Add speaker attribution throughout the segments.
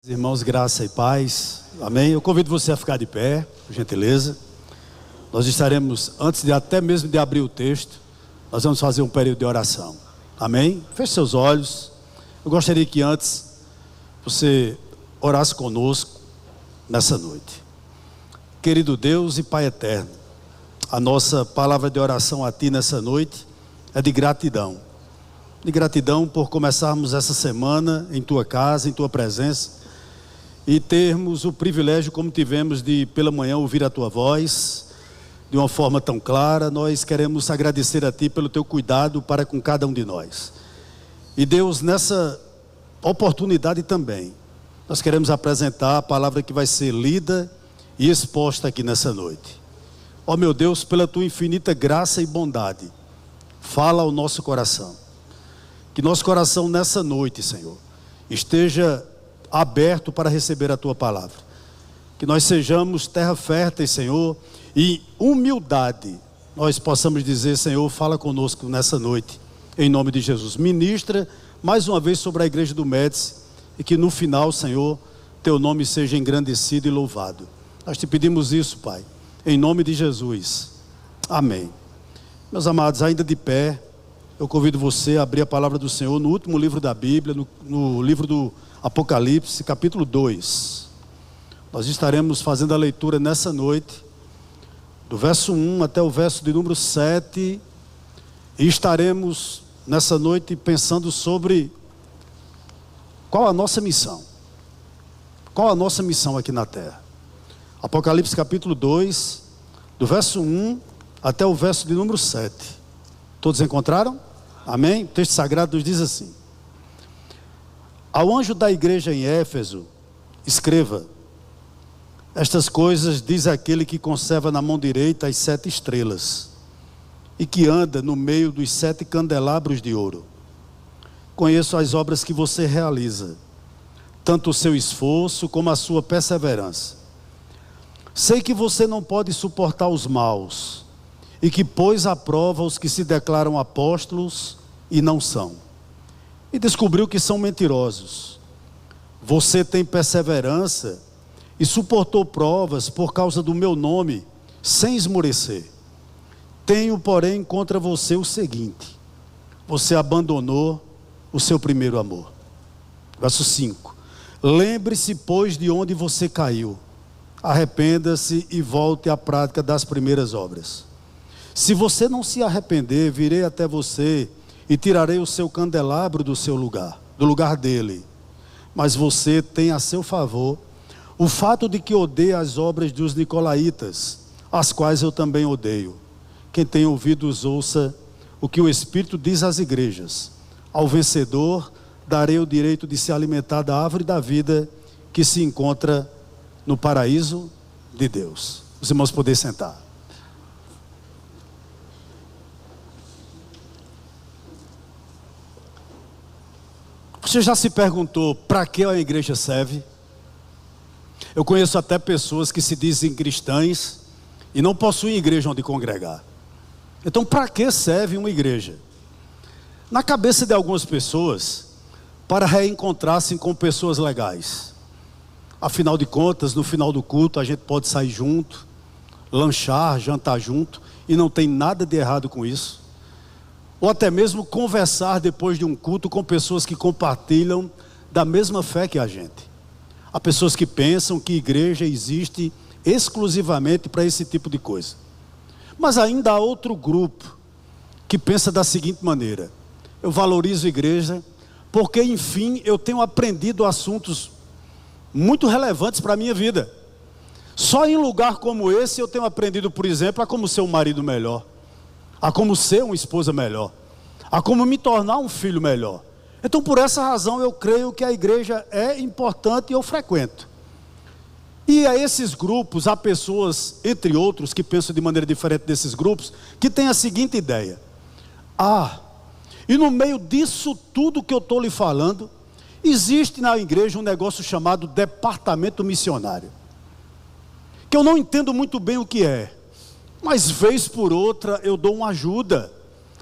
Speaker 1: Irmãos, graça e paz, amém? Eu convido você a ficar de pé, por gentileza. Nós estaremos, antes de até mesmo de abrir o texto, nós vamos fazer um período de oração, amém? Feche seus olhos. Eu gostaria que antes você orasse conosco nessa noite. Querido Deus e Pai eterno, a nossa palavra de oração a Ti nessa noite é de gratidão por começarmos essa semana em Tua casa, em Tua presença, e termos o privilégio, como tivemos, de pela manhã ouvir a Tua voz de uma forma tão clara. Nós queremos agradecer a Ti pelo Teu cuidado para com cada um de nós. E Deus, nessa oportunidade também, nós queremos apresentar a palavra que vai ser lida e exposta aqui nessa noite. Ó meu Deus, pela Tua infinita graça e bondade, fala ao nosso coração. Que nosso coração nessa noite, Senhor, esteja aberto para receber a Tua palavra. Que nós sejamos terra fértil, Senhor, e humildade nós possamos dizer: Senhor, fala conosco nessa noite, em nome de Jesus. Ministra mais uma vez sobre a igreja do Médici, e que no final, Senhor, Teu nome seja engrandecido e louvado. Nós Te pedimos isso, Pai, em nome de Jesus, amém. Meus amados, ainda de pé, eu convido você a abrir a palavra do Senhor no último livro da Bíblia, no livro do Apocalipse, capítulo 2. Nós estaremos fazendo a leitura nessa noite, do verso 1 até o verso de número 7, e estaremos nessa noite pensando sobre qual a nossa missão. Qual a nossa missão aqui na terra? Apocalipse capítulo 2, do verso 1 até o verso de número 7. Todos encontraram? Amém? O texto sagrado nos diz assim: ao anjo da igreja em Éfeso, escreva: estas coisas diz aquele que conserva na mão direita as 7 estrelas, e que anda no meio dos 7 candelabros de ouro. Conheço as obras que você realiza, tanto o seu esforço como a sua perseverança. Sei que você não pode suportar os maus, e que pôs à prova os que se declaram apóstolos e não são, e descobriu que são mentirosos. Você tem perseverança e suportou provas por causa do meu nome, sem esmorecer. Tenho, porém, contra você o seguinte: você abandonou o seu primeiro amor. Verso 5: lembre-se, pois, de onde você caiu. Arrependa-se e volte à prática das primeiras obras. Se você não se arrepender, virei até você e tirarei o seu candelabro do seu lugar, do lugar dele. Mas você tem a seu favor o fato de que odeia as obras dos nicolaítas, as quais eu também odeio. Quem tem ouvidos, ouça o que o Espírito diz às igrejas. Ao vencedor darei o direito de se alimentar da árvore da vida que se encontra no paraíso de Deus. Os irmãos podem sentar. Você já se perguntou para que a igreja serve? Eu conheço até pessoas que se dizem cristãs e não possuem igreja onde congregar. Então, para que serve uma igreja? Na cabeça de algumas pessoas, para reencontrar-se com pessoas legais. Afinal de contas, no final do culto, a gente pode sair junto, lanchar, jantar junto, e não tem nada de errado com isso. Ou até mesmo conversar depois de um culto com pessoas que compartilham da mesma fé que a gente. Há pessoas que pensam que igreja existe exclusivamente para esse tipo de coisa. Mas ainda há outro grupo que pensa da seguinte maneira: eu valorizo a igreja porque, enfim, eu tenho aprendido assuntos muito relevantes para a minha vida. Só em lugar como esse eu tenho aprendido, por exemplo, a como ser um marido melhor, a como ser uma esposa melhor, a como me tornar um filho melhor. Então, por essa razão, eu creio que a igreja é importante e eu frequento. E a esses grupos, há pessoas, entre outros, que pensam de maneira diferente desses grupos, que têm a seguinte ideia: e no meio disso tudo que eu estou lhe falando, existe na igreja um negócio chamado departamento missionário, que eu não entendo muito bem o que é, mas vez por outra eu dou uma ajuda.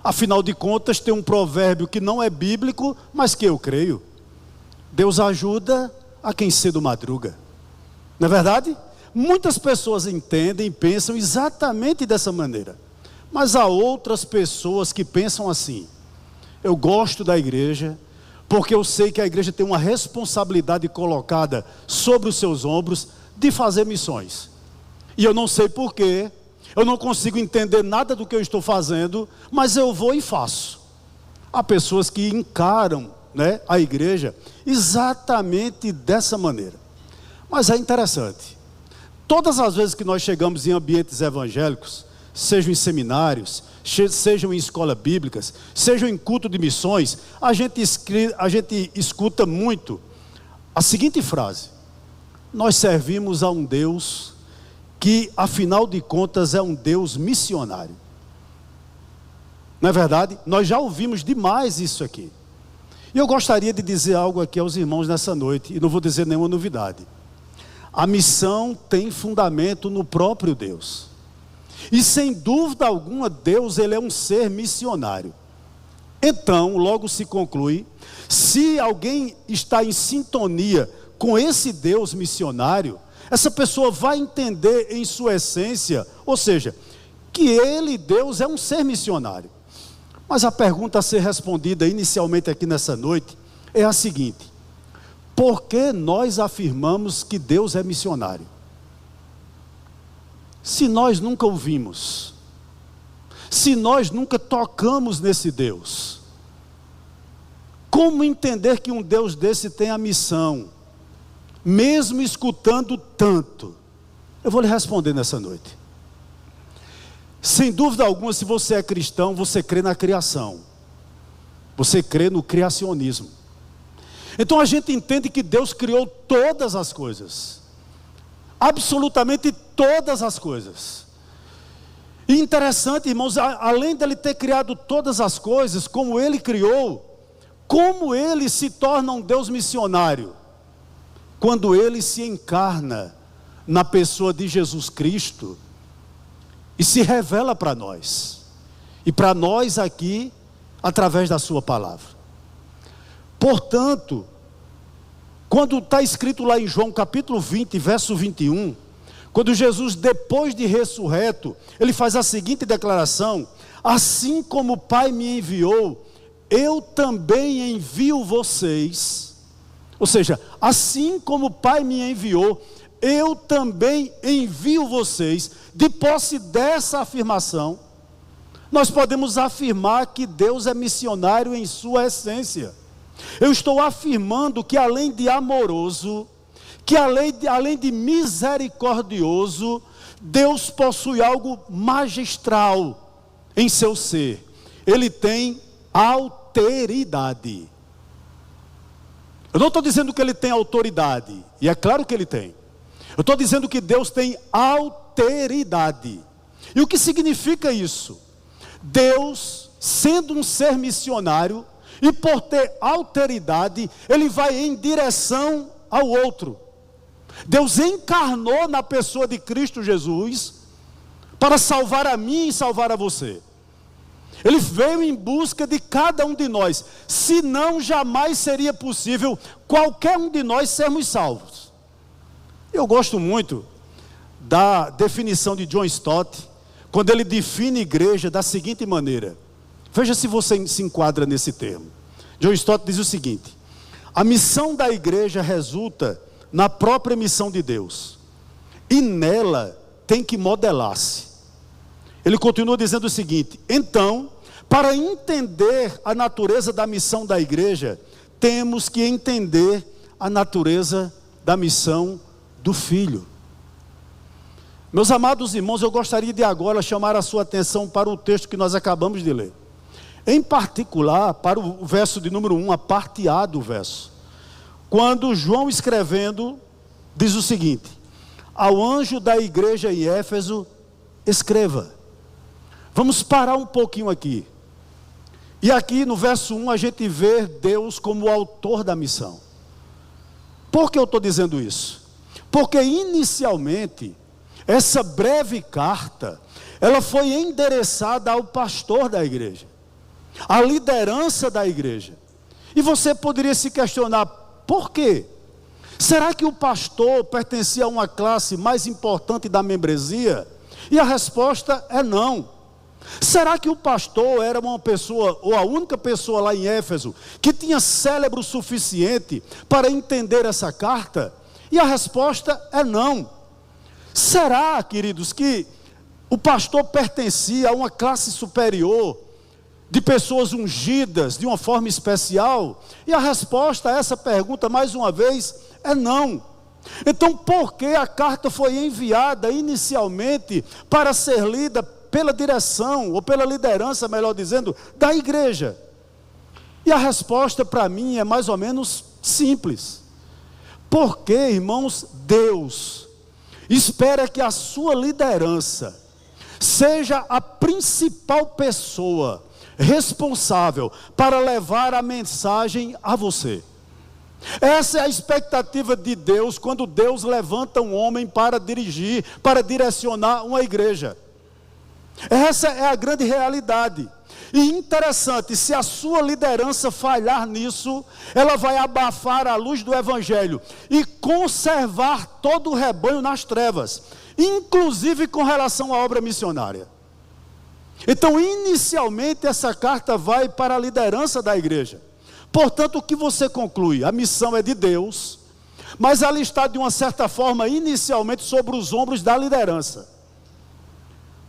Speaker 1: Afinal de contas, tem um provérbio que não é bíblico, mas que eu creio: Deus ajuda há quem cedo madruga. Não é verdade? Muitas pessoas entendem e pensam exatamente dessa maneira. Mas há outras pessoas que pensam assim: eu gosto da igreja, porque eu sei que a igreja tem uma responsabilidade colocada sobre os seus ombros de fazer missões. E eu não sei porquê, eu não consigo entender nada do que eu estou fazendo, mas eu vou e faço. Há pessoas que encaram, né, a igreja exatamente dessa maneira. Mas é interessante, todas as vezes que nós chegamos em ambientes evangélicos, sejam em seminários, sejam em escolas bíblicas, sejam em culto de missões, a gente escuta muito a seguinte frase: nós servimos a um Deus que, afinal de contas, é um Deus missionário. Não é verdade? Nós já ouvimos demais isso aqui. E eu gostaria de dizer algo aqui aos irmãos nessa noite, e não vou dizer nenhuma novidade. A missão tem fundamento no próprio Deus. E sem dúvida alguma, Deus, ele é um ser missionário. Então, logo se conclui, se alguém está em sintonia com esse Deus missionário, essa pessoa vai entender em sua essência, ou seja, que ele, Deus, é um ser missionário. Mas a pergunta a ser respondida inicialmente aqui nessa noite é a seguinte: por que nós afirmamos que Deus é missionário? Se nós nunca ouvimos, se nós nunca tocamos nesse Deus, como entender que um Deus desse tem a missão, mesmo escutando tanto? Eu vou lhe responder nessa noite. Sem dúvida alguma, se você é cristão, você crê na criação, você crê no criacionismo. Então a gente entende que Deus criou todas as coisas, absolutamente todas as coisas. E interessante, irmãos, além dele ter criado todas as coisas, como ele criou, como ele se torna um Deus missionário? Quando ele se encarna na pessoa de Jesus Cristo e se revela para nós, e para nós aqui, através da sua palavra. Portanto, quando está escrito lá em João capítulo 20, verso 21, quando Jesus, depois de ressurreto, ele faz a seguinte declaração: assim como o Pai me enviou, eu também envio vocês. Ou seja, assim como o Pai me enviou, eu também envio vocês. De posse dessa afirmação, nós podemos afirmar que Deus é missionário em sua essência. Eu estou afirmando que, além de amoroso, que além de misericordioso, Deus possui algo magistral em seu ser. Ele tem alteridade. Eu não estou dizendo que ele tem autoridade, e é claro que ele tem. Eu estou dizendo que Deus tem alteridade. E o que significa isso? Deus, sendo um ser missionário, e por ter alteridade, ele vai em direção ao outro. Deus encarnou na pessoa de Cristo Jesus para salvar a mim e salvar a você. Ele veio em busca de cada um de nós, senão jamais seria possível qualquer um de nós sermos salvos. Eu gosto muito da definição de John Stott, quando ele define igreja da seguinte maneira. Veja se você se enquadra nesse termo. John Stott diz o seguinte: a missão da igreja resulta na própria missão de Deus, e nela tem que modelar-se. Ele continua dizendo o seguinte: então, para entender a natureza da missão da igreja, temos que entender a natureza da missão do Filho. Meus amados irmãos, eu gostaria de agora chamar a sua atenção para o texto que nós acabamos de ler. Em particular, para o verso de número 1, a parte A do verso. Quando João, escrevendo, diz o seguinte: ao anjo da igreja em Éfeso, escreva. Vamos parar um pouquinho aqui. E aqui no verso 1 a gente vê Deus como o autor da missão. Por que eu estou dizendo isso? Porque inicialmente, essa breve carta, ela foi endereçada ao pastor da igreja, à liderança da igreja. E você poderia se questionar, por quê? Será que o pastor pertencia a uma classe mais importante da membresia? E a resposta é não. Será que o pastor era uma pessoa, ou a única pessoa lá em Éfeso, que tinha cérebro suficiente para entender essa carta? E a resposta é não. Será, queridos, que o pastor pertencia a uma classe superior, de pessoas ungidas de uma forma especial? E a resposta a essa pergunta, mais uma vez, é não. Então, por que a carta foi enviada inicialmente para ser lida pela direção, ou pela liderança, melhor dizendo, da igreja? E a resposta para mim é mais ou menos simples. Porque, irmãos, Deus espera que a sua liderança seja a principal pessoa responsável para levar a mensagem a você. Essa é a expectativa de Deus quando Deus levanta um homem para dirigir, para direcionar uma igreja. Essa é a grande realidade. E interessante, se a sua liderança falhar nisso, ela vai abafar a luz do evangelho e conservar todo o rebanho nas trevas, inclusive com relação à obra missionária. Então, inicialmente, essa carta vai para a liderança da igreja. Portanto, o que você conclui? A missão é de Deus, mas ela está, de uma certa forma, inicialmente sobre os ombros da liderança.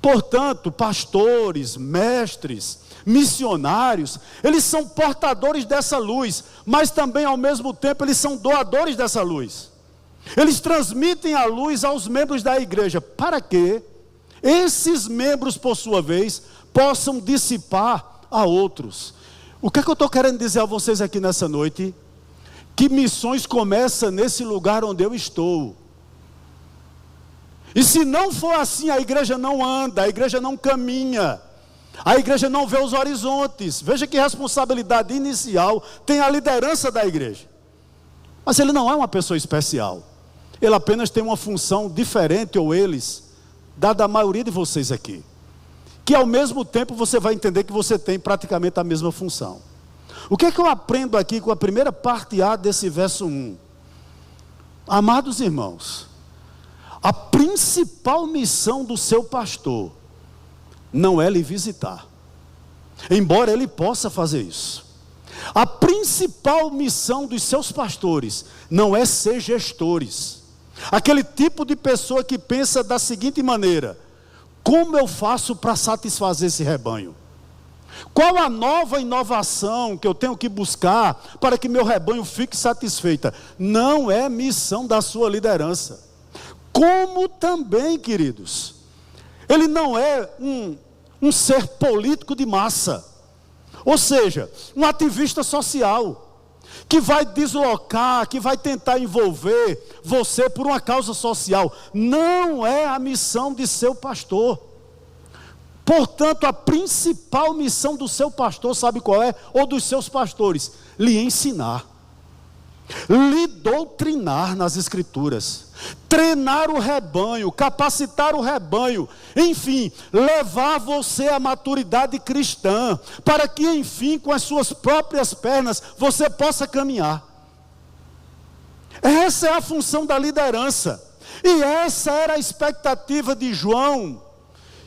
Speaker 1: Portanto, pastores, mestres, missionários, eles são portadores dessa luz, mas também, ao mesmo tempo, eles são doadores dessa luz. Eles transmitem a luz aos membros da igreja, para que esses membros, por sua vez, possam dissipar a outros. O que é que eu estou querendo dizer a vocês aqui nessa noite? Que missões começam nesse lugar onde eu estou. E se não for assim, a igreja não anda, a igreja não caminha, a igreja não vê os horizontes. Veja que responsabilidade inicial tem a liderança da igreja. Mas ele não é uma pessoa especial. Ele apenas tem uma função diferente, ou eles, dada a maioria de vocês aqui. Que ao mesmo tempo você vai entender que você tem praticamente a mesma função. O que é que eu aprendo aqui com a primeira parte A desse verso 1? Amados irmãos, a principal missão do seu pastor não é lhe visitar, embora ele possa fazer isso. A principal missão dos seus pastores não é ser gestores, aquele tipo de pessoa que pensa da seguinte maneira: como eu faço para satisfazer esse rebanho? Qual a nova inovação que eu tenho que buscar para que meu rebanho fique satisfeita? Não é missão da sua liderança. Como também, queridos, ele não é um ser político de massa, ou seja, um ativista social, que vai deslocar, que vai tentar envolver você por uma causa social. Não é a missão de seu pastor. Portanto, a principal missão do seu pastor, sabe qual é? Ou dos seus pastores? Lhe ensinar, lhe doutrinar nas escrituras, treinar o rebanho, capacitar o rebanho, enfim, levar você à maturidade cristã, para que enfim, com as suas próprias pernas, você possa caminhar. Essa é a função da liderança, e essa era a expectativa de João,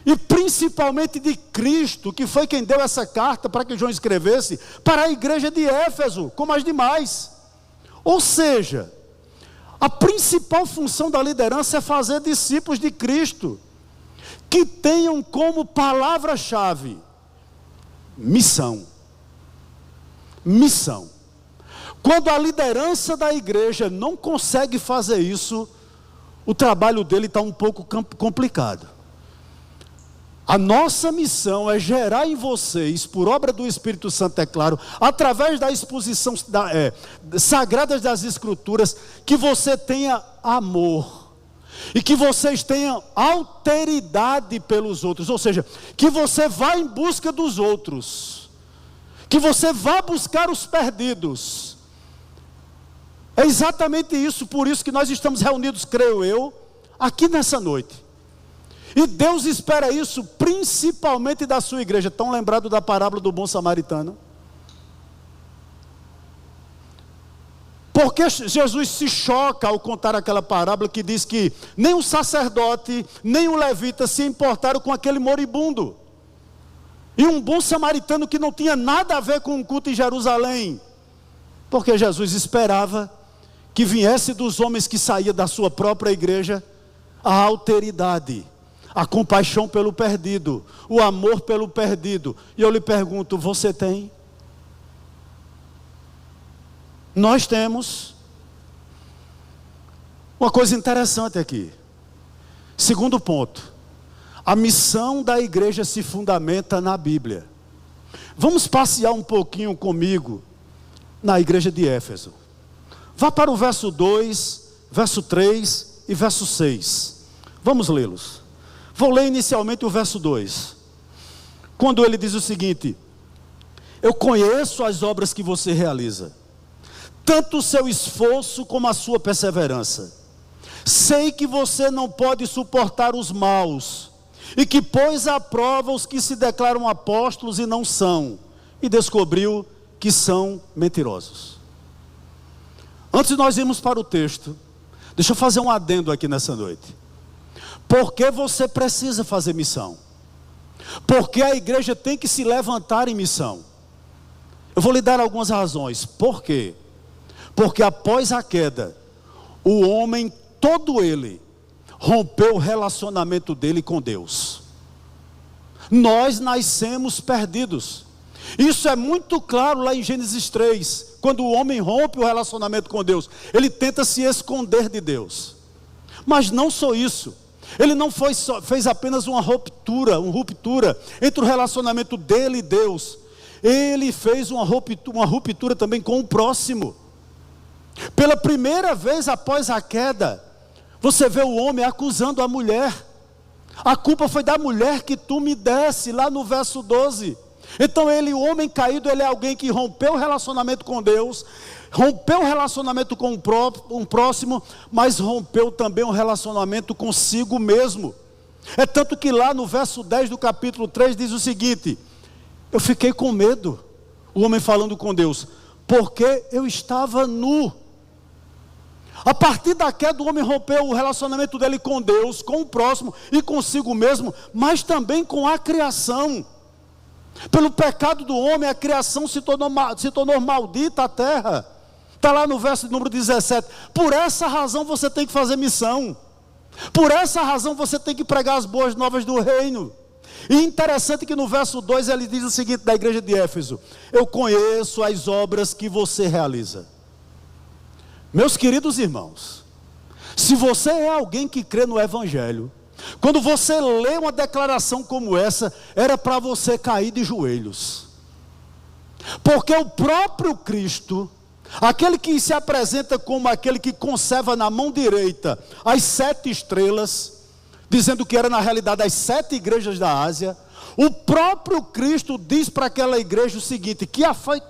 Speaker 1: e principalmente de Cristo, que foi quem deu essa carta para que João escrevesse, para a igreja de Éfeso, como as demais. Ou seja, a principal função da liderança é fazer discípulos de Cristo, que tenham como palavra-chave missão. Missão. Quando a liderança da igreja não consegue fazer isso, o trabalho dele está um pouco complicado. A nossa missão é gerar em vocês, por obra do Espírito Santo, é claro, através da exposição sagrada das Escrituras, que você tenha amor, e que vocês tenham alteridade pelos outros, ou seja, que você vá em busca dos outros, que você vá buscar os perdidos. É exatamente isso, por isso que nós estamos reunidos, creio eu, aqui nessa noite. E Deus espera isso principalmente da sua igreja. Estão lembrados da parábola do bom samaritano? Porque Jesus se choca ao contar aquela parábola que diz que nem o sacerdote, nem o levita se importaram com aquele moribundo. E um bom samaritano que não tinha nada a ver com o culto em Jerusalém. Porque Jesus esperava que viesse dos homens que saíam da sua própria igreja a alteridade, a compaixão pelo perdido, o amor pelo perdido. E eu lhe pergunto, você tem? Nós temos. Uma coisa interessante aqui. Segundo ponto. A missão da igreja se fundamenta na Bíblia. Vamos passear um pouquinho comigo na igreja de Éfeso. Vá para o verso 2, verso 3 e verso 6. Vamos lê-los. Vou ler inicialmente o verso 2. Quando ele diz o seguinte: eu conheço as obras que você realiza, tanto o seu esforço como a sua perseverança. Sei que você não pode suportar os maus, e que pôs à prova os que se declaram apóstolos e não são, e descobriu que são mentirosos. Antes de nós irmos para o texto, deixa eu fazer um adendo aqui nessa noite. Por que você precisa fazer missão? Porque a igreja tem que se levantar em missão. Eu vou lhe dar algumas razões. Por quê? Porque após a queda, o homem, todo ele, rompeu o relacionamento dele com Deus. Nós nascemos perdidos. Isso é muito claro lá em Gênesis 3. Quando o homem rompe o relacionamento com Deus, ele tenta se esconder de Deus. Mas não só isso. Ele não fez apenas uma ruptura entre o relacionamento dele e Deus. Ele fez uma ruptura também com o próximo. Pela primeira vez após a queda, você vê o homem acusando a mulher. A culpa foi da mulher que tu me desse, lá no verso 12. Então o homem caído, ele é alguém que rompeu o relacionamento com Deus, rompeu o relacionamento com um próximo, mas rompeu também o relacionamento consigo mesmo. É tanto que lá no verso 10 do capítulo 3 diz o seguinte: eu fiquei com medo, o homem falando com Deus, porque eu estava nu. A partir da queda, o homem rompeu o relacionamento dele com Deus, com o próximo e consigo mesmo, mas também com a criação. Pelo pecado do homem, a criação se tornou maldita, a terra. Está lá no verso número 17. Por essa razão você tem que fazer missão. Por essa razão você tem que pregar as boas novas do reino. E interessante que no verso 2 ele diz o seguinte da igreja de Éfeso: eu conheço as obras que você realiza. Meus queridos irmãos, se você é alguém que crê no Evangelho, quando você lê uma declaração como essa, era para você cair de joelhos. Porque o próprio Cristo, aquele que se apresenta como aquele que conserva na mão direita as 7 estrelas, dizendo que era na realidade as 7 igrejas da Ásia, o próprio Cristo diz para aquela igreja o seguinte: que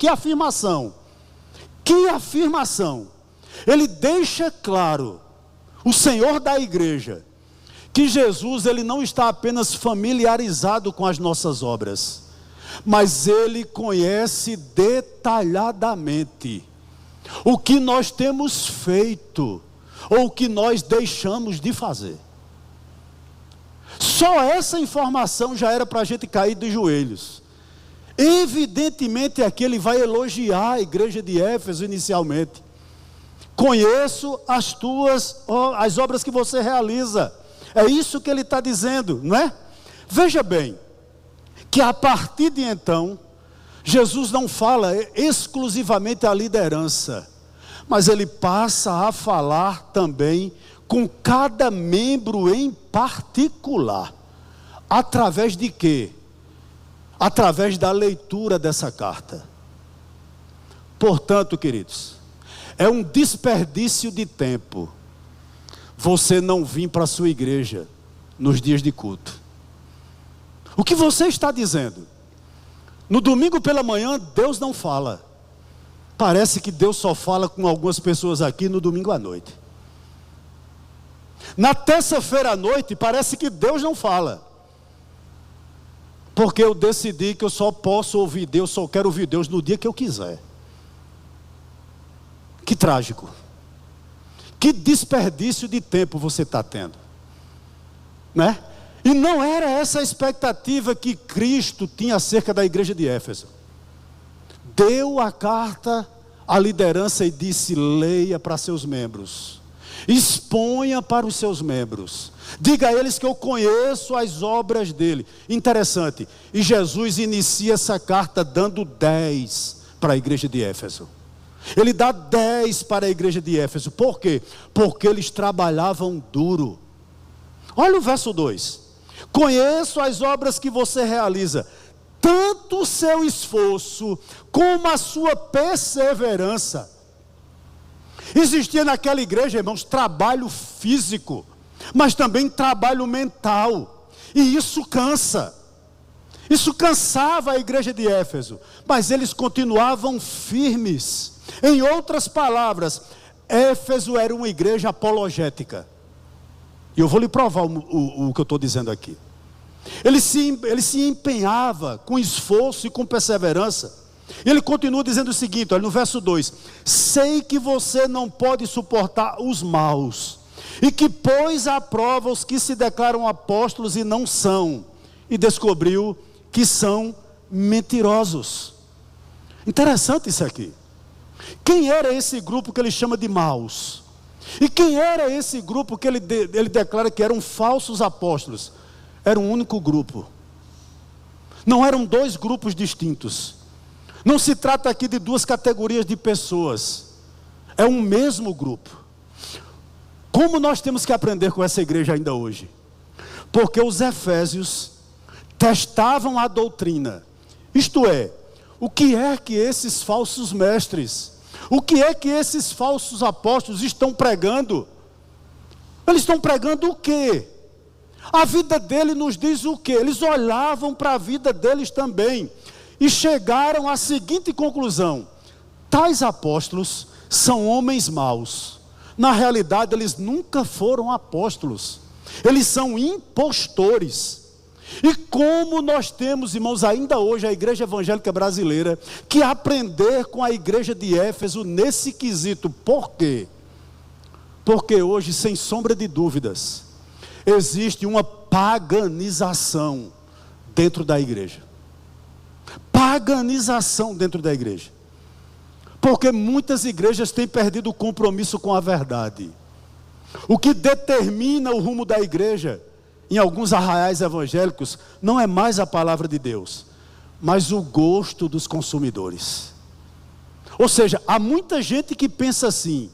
Speaker 1: afirmação, ele deixa claro, o Senhor da igreja, que Jesus, ele não está apenas familiarizado com as nossas obras, mas ele conhece detalhadamente o que nós temos feito, ou o que nós deixamos de fazer. Só essa informação já era para a gente cair de joelhos. Evidentemente aqui ele vai elogiar a igreja de Éfeso inicialmente. Conheço as obras que você realiza. É isso que ele está dizendo, não é? Veja bem, que a partir de então, Jesus não fala exclusivamente à liderança, mas ele passa a falar também com cada membro em particular. Através de quê? Através da leitura dessa carta. Portanto, queridos, é um desperdício de tempo você não vir para a sua igreja nos dias de culto. O que você está dizendo? No domingo pela manhã, Deus não fala. Parece que Deus só fala com algumas pessoas aqui no domingo à noite. Na terça-feira à noite, parece que Deus não fala. Porque eu decidi que eu só posso ouvir Deus, só quero ouvir Deus no dia que eu quiser. Que trágico. Que desperdício de tempo você está tendo, né? E não era essa a expectativa que Cristo tinha acerca da igreja de Éfeso. Deu a carta à liderança e disse: leia para seus membros, exponha para os seus membros, diga a eles que eu conheço as obras dele. Interessante, e Jesus inicia essa carta dando 10 para a igreja de Éfeso. Ele dá 10 para a igreja de Éfeso. Por quê? Porque eles trabalhavam duro. Olha o verso 2: conheço as obras que você realiza, tanto o seu esforço como a sua perseverança. Existia naquela igreja, irmãos, trabalho físico, mas também trabalho mental, e isso cansa. Isso cansava a igreja de Éfeso, mas eles continuavam firmes. Em outras palavras, Éfeso era uma igreja apologética. E eu vou lhe provar o que eu estou dizendo aqui. Ele se empenhava com esforço e com perseverança. Ele continua dizendo o seguinte, olha, no verso 2: sei que você não pode suportar os maus, e que pôs à prova os que se declaram apóstolos e não são, e descobriu que são mentirosos. Interessante isso aqui. Quem era esse grupo que ele chama de maus? E quem era esse grupo que ele declara que eram falsos apóstolos? Era um único grupo. Não eram dois grupos distintos. Não se trata aqui de duas categorias de pessoas. É um mesmo grupo. Como nós temos que aprender com essa igreja ainda hoje? Porque os efésios testavam a doutrina. Isto é, o que é que esses falsos mestres, o que é que esses falsos apóstolos estão pregando? Eles estão pregando o quê? A vida dele nos diz o quê? Eles olhavam para a vida deles também e chegaram à seguinte conclusão: tais apóstolos são homens maus. Na realidade, eles nunca foram apóstolos. Eles são impostores. E como nós temos, irmãos, ainda hoje a igreja evangélica brasileira, que aprender com a igreja de Éfeso nesse quesito. Por quê? Porque hoje, sem sombra de dúvidas, existe uma paganização dentro da igreja. Paganização dentro da igreja. Porque muitas igrejas têm perdido o compromisso com a verdade. O que determina o rumo da igreja, em alguns arraiais evangélicos, não é mais a palavra de Deus, mas o gosto dos consumidores. Ou seja, há muita gente que pensa assim: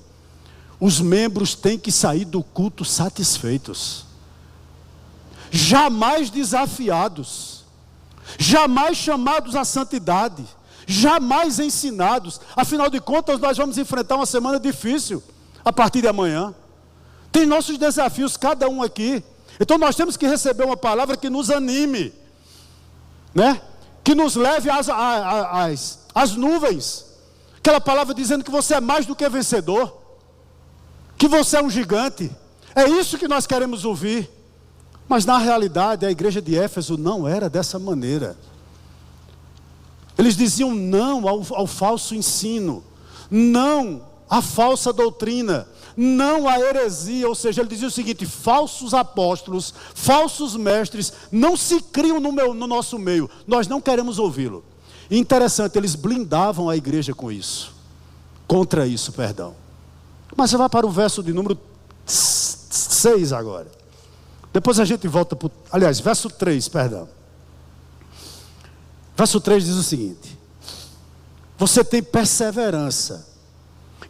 Speaker 1: os membros têm que sair do culto satisfeitos, jamais desafiados, jamais chamados à santidade, jamais ensinados. Afinal de contas, nós vamos enfrentar uma semana difícil a partir de amanhã. Tem nossos desafios, cada um aqui. Então nós temos que receber uma palavra que nos anime, né? Que nos leve às nuvens. Aquela palavra dizendo que você é mais do que vencedor, que você é um gigante. É isso que nós queremos ouvir. Mas na realidade a igreja de Éfeso não era dessa maneira. Eles diziam não ao falso ensino, não à falsa doutrina, não à heresia. Ou seja, ele dizia o seguinte: falsos apóstolos, falsos mestres não se criam no nosso meio, nós não queremos ouvi-lo. E interessante, eles blindavam a igreja com isso, contra isso, perdão. Mas você vai para o verso de número 6 agora. Depois a gente volta para verso 3, perdão. Verso 3 diz o seguinte: você tem perseverança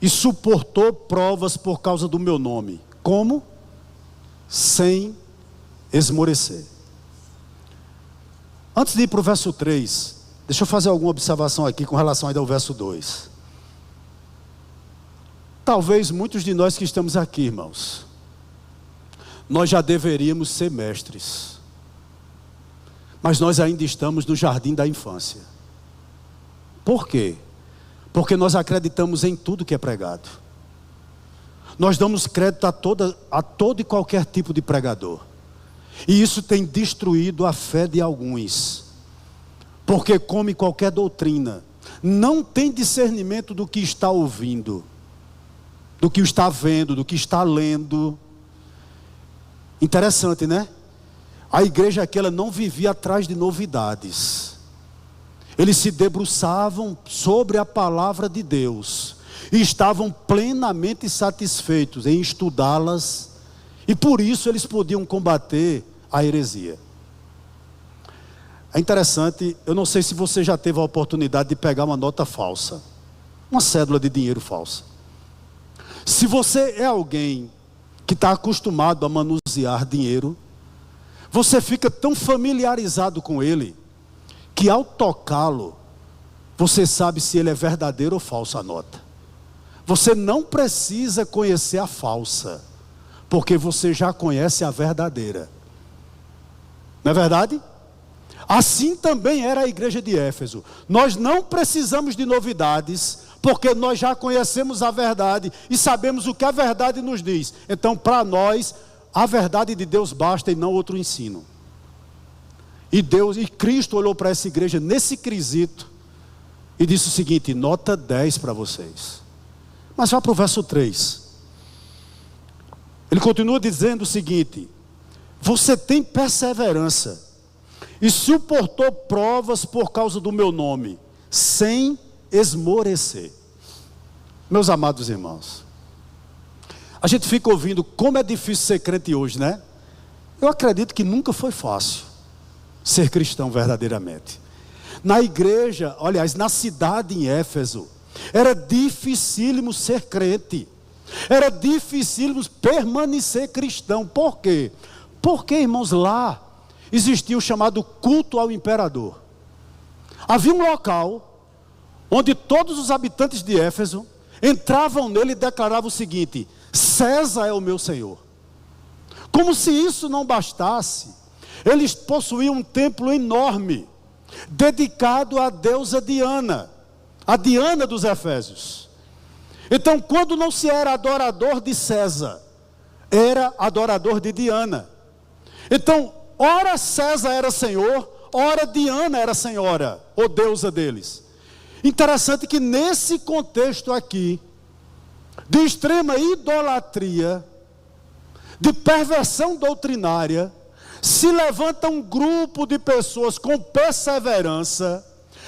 Speaker 1: e suportou provas por causa do meu nome. Como? Sem esmorecer. Antes de ir para o verso 3, deixa eu fazer alguma observação aqui com relação ainda ao verso 2. Talvez muitos de nós que estamos aqui, irmãos, nós já deveríamos ser mestres, mas nós ainda estamos no jardim da infância. Por quê? Porque nós acreditamos em tudo que é pregado. Nós damos crédito a todo e qualquer tipo de pregador. E isso tem destruído a fé de alguns. Porque come qualquer doutrina, não tem discernimento do que está ouvindo. do que está vendo, do que está lendo. Interessante, né? A igreja aqui, ela não vivia atrás de novidades. Eles se debruçavam sobre a palavra de Deus e estavam plenamente satisfeitos em estudá-las, e por isso eles podiam combater a heresia. É interessante, eu não sei se você já teve a oportunidade de pegar uma nota falsa, uma cédula de dinheiro falsa. Se você é alguém que está acostumado a manusear dinheiro, você fica tão familiarizado com ele, que ao tocá-lo, você sabe se ele é verdadeiro ou falso a nota. Você não precisa conhecer a falsa, porque você já conhece a verdadeira. Não é verdade? Assim também era a igreja de Éfeso. Nós não precisamos de novidades, porque nós já conhecemos a verdade e sabemos o que a verdade nos diz. Então, para nós, a verdade de Deus basta e não outro ensino. E Cristo olhou para essa igreja nesse quesito e disse o seguinte: nota 10 para vocês. Mas vá para o verso 3. Ele continua dizendo o seguinte: você tem perseverança e suportou provas por causa do meu nome, sem esmorecer. Meus amados irmãos, a gente fica ouvindo como é difícil ser crente hoje, né? Eu acredito que nunca foi fácil ser cristão verdadeiramente. Na igreja, aliás, na cidade em Éfeso, era dificílimo ser crente. Era dificílimo permanecer cristão. Por quê? Porque, irmãos, lá existia o chamado culto ao imperador. Havia um local onde todos os habitantes de Éfeso entravam nele e declaravam o seguinte: César é o meu Senhor. Como se isso não bastasse, eles possuíam um templo enorme, dedicado à deusa Diana, a Diana dos Efésios. Então, quando não se era adorador de César, era adorador de Diana. Então, ora César era senhor, ora Diana era senhora, ou deusa deles. Interessante que nesse contexto aqui, de extrema idolatria, de perversão doutrinária, se levanta um grupo de pessoas com perseverança,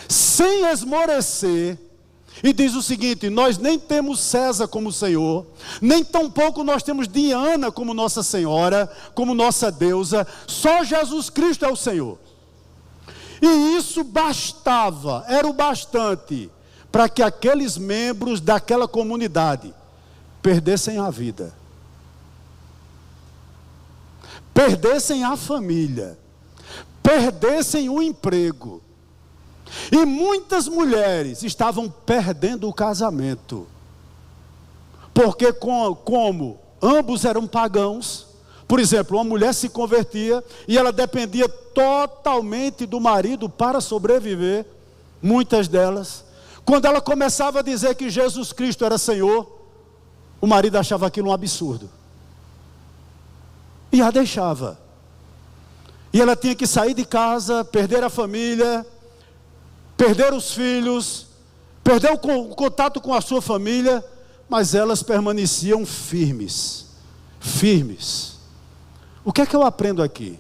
Speaker 1: sem esmorecer, e diz o seguinte: nós nem temos César como Senhor, nem tampouco nós temos Diana como Nossa Senhora, como nossa deusa, só Jesus Cristo é o Senhor. E isso bastava, era o bastante, para que aqueles membros daquela comunidade perdessem a vida, perdessem a família, perdessem o emprego. E muitas mulheres estavam perdendo o casamento, porque como ambos eram pagãos, por exemplo, uma mulher se convertia e ela dependia totalmente do marido para sobreviver, muitas delas. Quando ela começava a dizer que Jesus Cristo era Senhor, o marido achava aquilo um absurdo e a deixava. E ela tinha que sair de casa, perder a família, perder os filhos, perder o contato com a sua família, mas elas permaneciam firmes. O que é que eu aprendo aqui?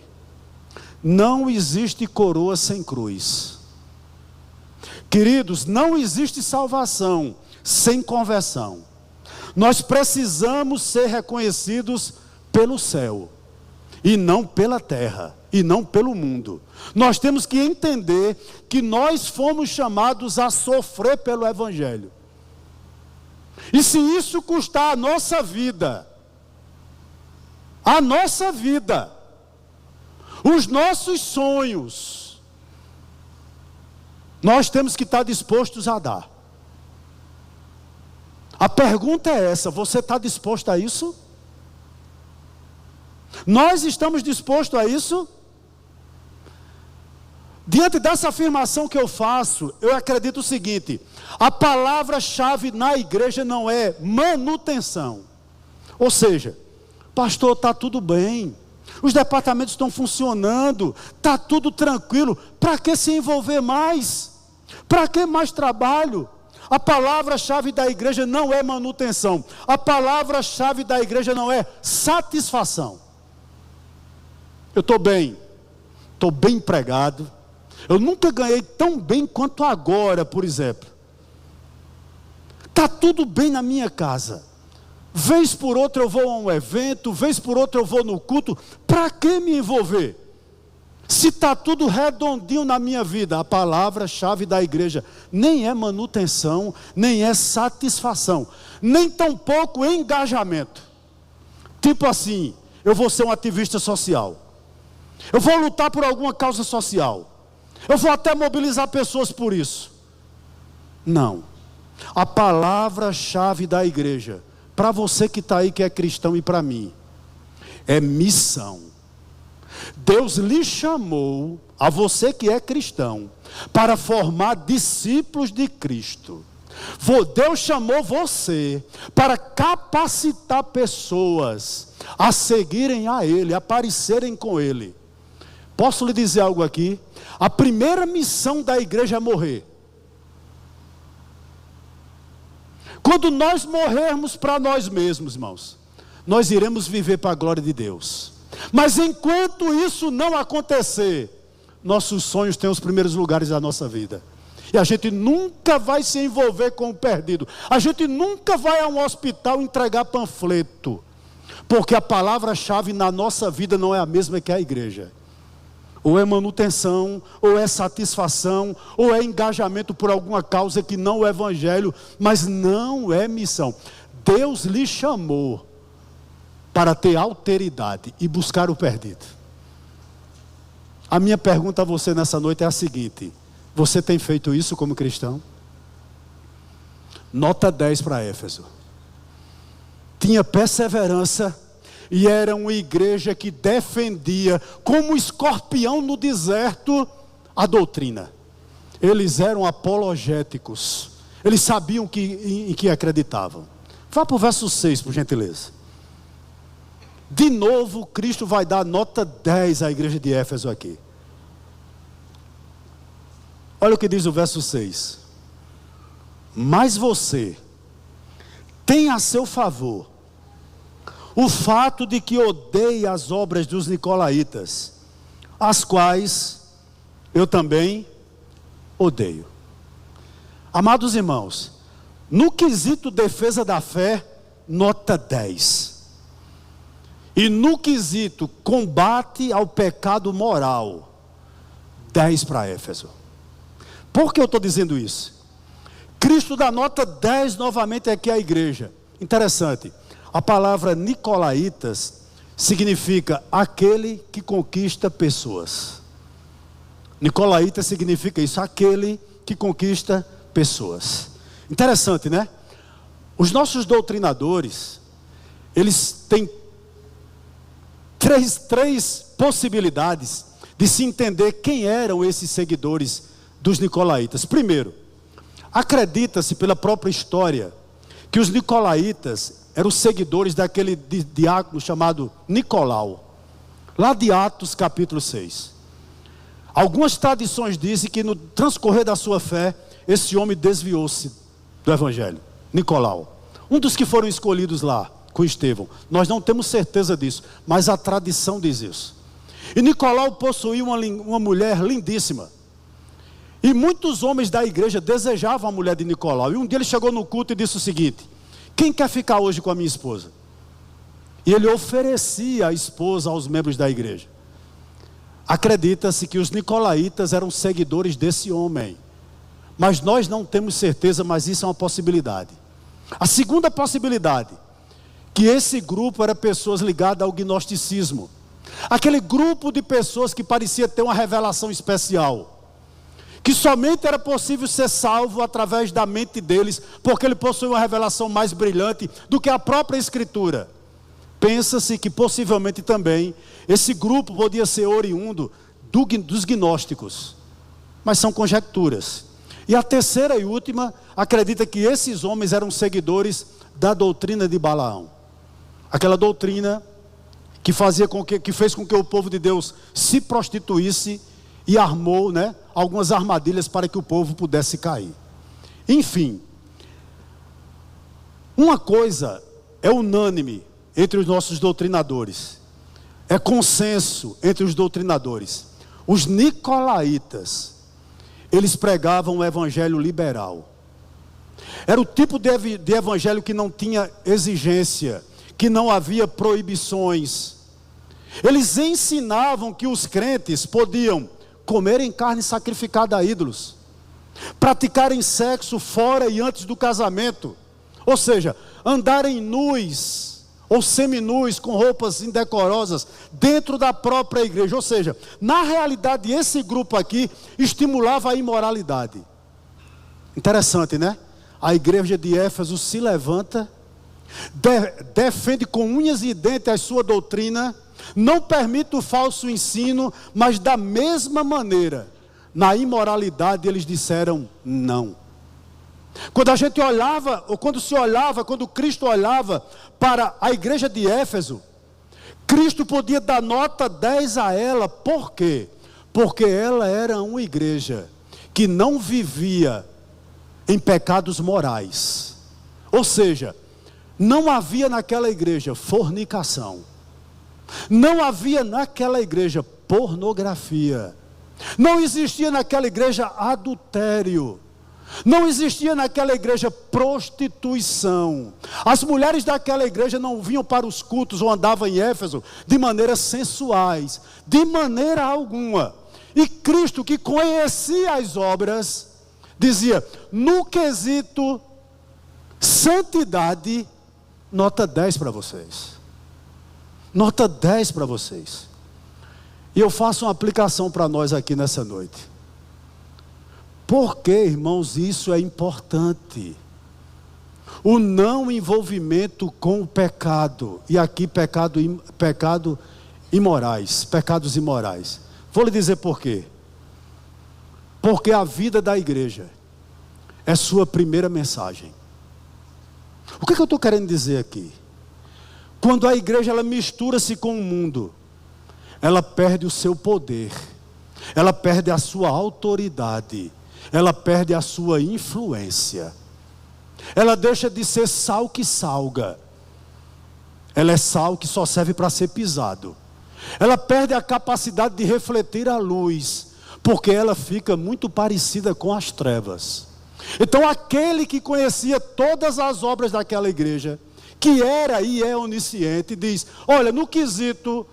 Speaker 1: Não existe coroa sem cruz. Queridos, não existe salvação sem conversão. Nós precisamos ser reconhecidos pelo céu, e não pela terra, e não pelo mundo. Nós temos que entender que nós fomos chamados a sofrer pelo Evangelho. E se isso custar a nossa vida, os nossos sonhos, nós temos que estar dispostos a dar. A pergunta é essa: você está disposto a isso? Nós estamos dispostos a isso? Diante dessa afirmação que eu faço, eu acredito o seguinte: a palavra-chave na igreja não é manutenção. Ou seja, pastor, está tudo bem, os departamentos estão funcionando, está tudo tranquilo, para que se envolver mais? Para que mais trabalho? A palavra-chave da igreja não é manutenção. A palavra-chave da igreja não é satisfação. Eu estou bem empregado. Eu nunca ganhei tão bem quanto agora, por exemplo. Está tudo bem na minha casa. Vez por outra eu vou a um evento, vez por outra eu vou no culto. Para que me envolver? Se está tudo redondinho na minha vida. A palavra-chave da igreja nem é manutenção, nem é satisfação, nem tampouco engajamento. Tipo assim, eu vou ser um ativista social, eu vou lutar por alguma causa social, eu vou até mobilizar pessoas por isso. Não. A palavra-chave da igreja, para você que está aí que é cristão e para mim, é missão. Deus lhe chamou, a você que é cristão, para formar discípulos de Cristo. Deus chamou você para capacitar pessoas a seguirem a Ele, a parecerem com Ele. Posso lhe dizer algo aqui? A primeira missão da igreja é morrer. Quando nós morrermos para nós mesmos, irmãos, nós iremos viver para a glória de Deus. Mas enquanto isso não acontecer, nossos sonhos têm os primeiros lugares da nossa vida. E a gente nunca vai se envolver com o perdido. A gente nunca vai a um hospital entregar panfleto. Porque a palavra-chave na nossa vida não é a mesma que a igreja. Ou é manutenção, ou é satisfação, ou é engajamento por alguma causa que não é o evangelho, mas não é missão. Deus lhe chamou para ter alteridade e buscar o perdido. A minha pergunta a você nessa noite é a seguinte: você tem feito isso como cristão? Nota 10 para Éfeso. Tinha perseverança e era uma igreja que defendia, como escorpião no deserto, a doutrina. Eles eram apologéticos. Eles sabiam em que acreditavam. Vá para o verso 6, por gentileza. De novo, Cristo vai dar nota 10 à igreja de Éfeso aqui. Olha o que diz o verso 6. Mas você tem a seu favor o fato de que odeia as obras dos nicolaítas, as quais eu também odeio. Amados irmãos, no quesito defesa da fé, nota 10. E no quesito combate ao pecado moral, 10 para Éfeso. Por que eu estou dizendo isso? Cristo dá nota 10 novamente aqui à igreja. Interessante. A palavra nicolaítas significa aquele que conquista pessoas. Nicolaíta significa isso, aquele que conquista pessoas. Interessante, né? Os nossos doutrinadores, eles têm três possibilidades de se entender quem eram esses seguidores dos nicolaítas. Primeiro, acredita-se pela própria história que os nicolaítas eram seguidores daquele diácono chamado Nicolau, lá de Atos capítulo 6. Algumas tradições dizem que no transcorrer da sua fé, esse homem desviou-se do evangelho. Nicolau, um dos que foram escolhidos lá com Estevão. Nós não temos certeza disso, mas a tradição diz isso. E Nicolau possuía uma mulher lindíssima. E muitos homens da igreja desejavam a mulher de Nicolau. E um dia ele chegou no culto e disse o seguinte: quem quer ficar hoje com a minha esposa? E ele oferecia a esposa aos membros da igreja. Acredita-se que os nicolaítas eram seguidores desse homem. Mas nós não temos certeza, mas isso é uma possibilidade. A segunda possibilidade, que esse grupo era pessoas ligadas ao gnosticismo. Aquele grupo de pessoas que parecia ter uma revelação especial. Que somente era possível ser salvo através da mente deles, porque ele possui uma revelação mais brilhante do que a própria Escritura. Pensa-se que possivelmente também esse grupo podia ser oriundo dos gnósticos, mas são conjecturas. E a terceira e última, acredita que esses homens eram seguidores da doutrina de Balaão. Aquela doutrina que fez com que o povo de Deus se prostituísse e armou, algumas armadilhas para que o povo pudesse cair. Enfim, Uma coisa é unânime entre os nossos doutrinadores, é consenso entre os doutrinadores. Os nicolaítas, eles pregavam o evangelho liberal. Era o tipo de evangelho que não tinha exigência, que não havia proibições. Eles ensinavam que os crentes podiam comerem carne sacrificada a ídolos, praticarem sexo fora e antes do casamento, ou seja, andarem nus ou seminus com roupas indecorosas dentro da própria igreja. Ou seja, na realidade esse grupo aqui estimulava a imoralidade. Interessante, né? A igreja de Éfeso se levanta, defende com unhas e dentes a sua doutrina, não permite o falso ensino, mas da mesma maneira, na imoralidade eles disseram não. Quando a gente olhava, ou quando se olhava, quando Cristo olhava para a igreja de Éfeso, Cristo podia dar nota 10 a ela. Por quê? Porque ela era uma igreja que não vivia em pecados morais. Ou seja, não havia naquela igreja fornicação, não havia naquela igreja pornografia, não existia naquela igreja adultério, não existia naquela igreja prostituição. As mulheres daquela igreja não vinham para os cultos ou andavam em Éfeso de maneiras sensuais, de maneira alguma. E Cristo, que conhecia as obras, dizia: no quesito santidade, nota 10 para vocês. Nota 10 para vocês. E eu faço uma aplicação para nós aqui nessa noite. Porque, irmãos, isso é importante. O não envolvimento com o pecado. E aqui pecados imorais. Vou lhe dizer por quê. Porque a vida da igreja é sua primeira mensagem. O que eu estou querendo dizer aqui? Quando a igreja ela mistura-se com o mundo, ela perde o seu poder, ela perde a sua autoridade, ela perde a sua influência, ela deixa de ser sal que salga, ela é sal que só serve para ser pisado, ela perde a capacidade de refletir a luz, porque ela fica muito parecida com as trevas. Então aquele que conhecia todas as obras daquela igreja, que era e é onisciente, diz: olha, no quesito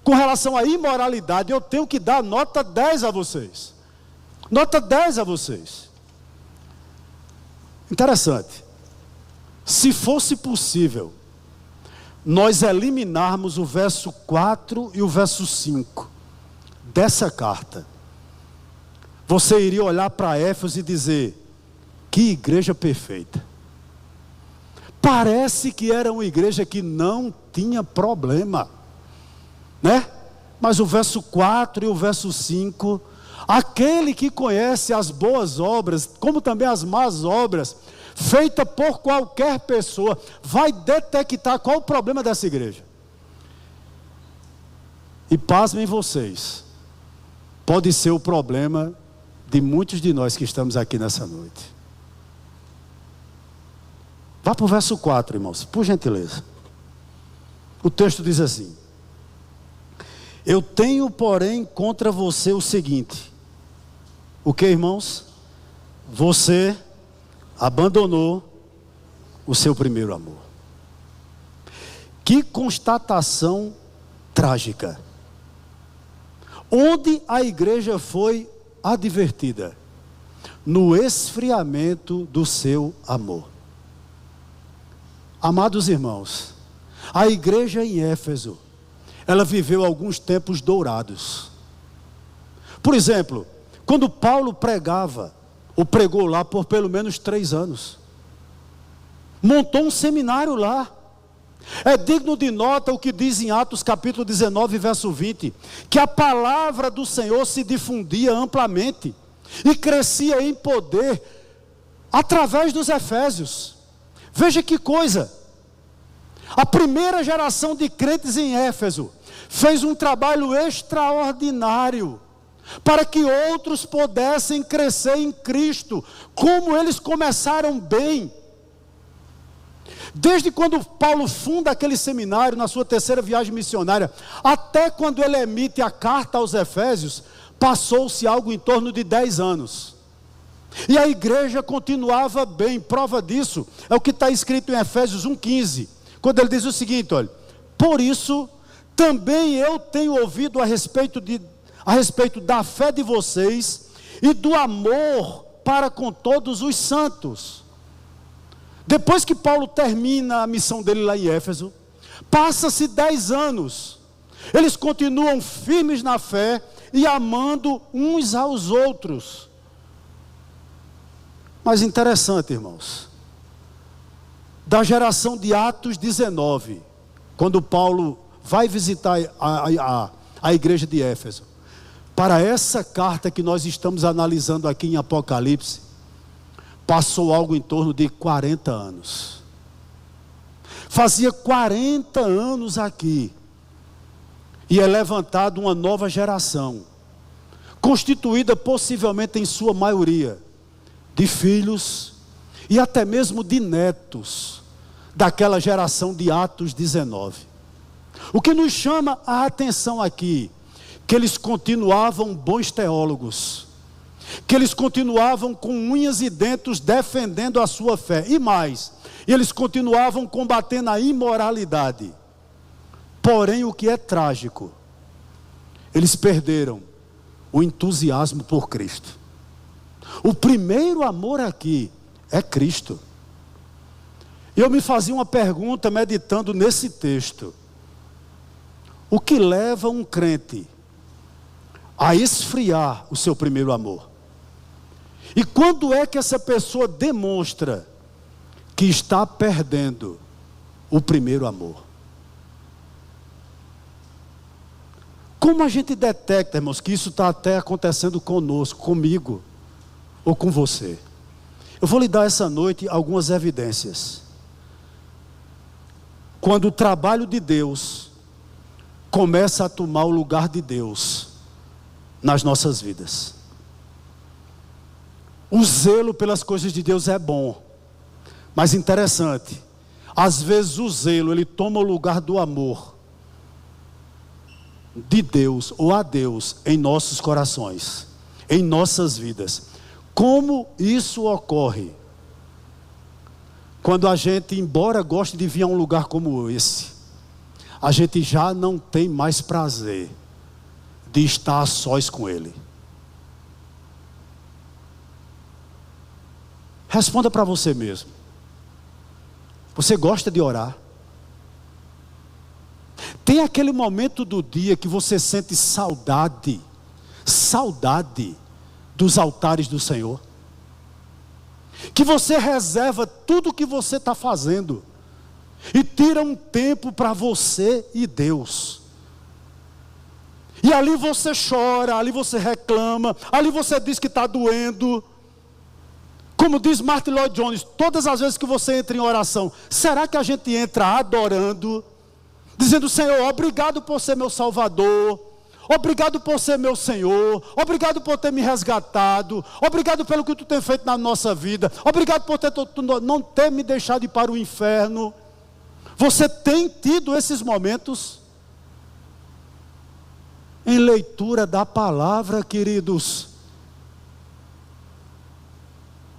Speaker 1: com relação à imoralidade, eu tenho que dar nota 10 a vocês. Nota 10 a vocês. Interessante. Se fosse possível nós eliminarmos o verso 4 e o verso 5 dessa carta, você iria olhar para Éfeso e dizer: que igreja perfeita. Parece que era uma igreja que não tinha problema, né? Mas o verso 4 e o verso 5, aquele que conhece as boas obras, como também as más obras, feita por qualquer pessoa, vai detectar qual o problema dessa igreja. E pasmem vocês, pode ser o problema de muitos de nós que estamos aqui nessa noite. Vá para o verso 4, irmãos, por gentileza. O texto diz assim: eu tenho, porém, contra você o seguinte. O que, irmãos? Você abandonou o seu primeiro amor. Que constatação trágica. Onde a igreja foi advertida? No esfriamento do seu amor. Amados irmãos, a igreja em Éfeso, ela viveu alguns tempos dourados. Por exemplo, quando Paulo pregava, ou pregou lá por pelo menos 3 anos, montou um seminário lá. É digno de nota o que diz em Atos capítulo 19, verso 20, que a palavra do Senhor se difundia amplamente e crescia em poder através dos efésios. Veja que coisa, a primeira geração de crentes em Éfeso fez um trabalho extraordinário para que outros pudessem crescer em Cristo. Como eles começaram bem. Desde quando Paulo funda aquele seminário, na sua terceira viagem missionária, até quando ele emite a carta aos Efésios, passou-se algo em torno de 10 anos. E a igreja continuava bem. Prova disso é o que está escrito em Efésios 1,15, quando ele diz o seguinte, olha: por isso, também eu tenho ouvido a respeito da fé de vocês e do amor para com todos os santos. Depois que Paulo termina a missão dele lá em Éfeso, passa-se 10 anos, eles continuam firmes na fé e amando uns aos outros. Mas interessante, irmãos, da geração de Atos 19, quando Paulo vai visitar a igreja de Éfeso, para essa carta que nós estamos analisando aqui em Apocalipse, passou algo em torno de 40 anos. Fazia 40 anos aqui, e é levantada uma nova geração, constituída possivelmente em sua maioria, de filhos e até mesmo de netos, daquela geração de Atos 19. O que nos chama a atenção aqui, que eles continuavam bons teólogos, que eles continuavam com unhas e dentes defendendo a sua fé, e mais, eles continuavam combatendo a imoralidade. Porém, o que é trágico, eles perderam o entusiasmo por Cristo. O primeiro amor aqui é Cristo. Eu me fazia uma pergunta meditando nesse texto: o que leva um crente a esfriar o seu primeiro amor? E quando é que essa pessoa demonstra que está perdendo o primeiro amor? Como a gente detecta, irmãos, que isso está até acontecendo conosco, comigo ou com você? Eu vou lhe dar essa noite algumas evidências. Quando o trabalho de Deus começa a tomar o lugar de Deus nas nossas vidas. O zelo pelas coisas de Deus é bom, mas interessante, às vezes o zelo, ele toma o lugar do amor de Deus ou a Deus em nossos corações, em nossas vidas. Como isso ocorre? Quando a gente, embora goste de vir a um lugar como esse, a gente já não tem mais prazer de estar a sós com Ele. Responda para você mesmo. Você gosta de orar? Tem aquele momento do dia que você sente saudade dos altares do Senhor? Que você reserva tudo o que você está fazendo e tira um tempo para você e Deus. E ali você chora, ali você reclama, ali você diz que está doendo. Como diz Martin Lloyd Jones, todas as vezes que você entra em oração, será que a gente entra adorando, dizendo: Senhor, obrigado por ser meu Salvador, obrigado por ser meu Senhor, obrigado por ter me resgatado, obrigado pelo que tu tem feito na nossa vida, obrigado por não ter me deixado ir para o inferno. Você tem tido esses momentos em leitura da palavra, queridos?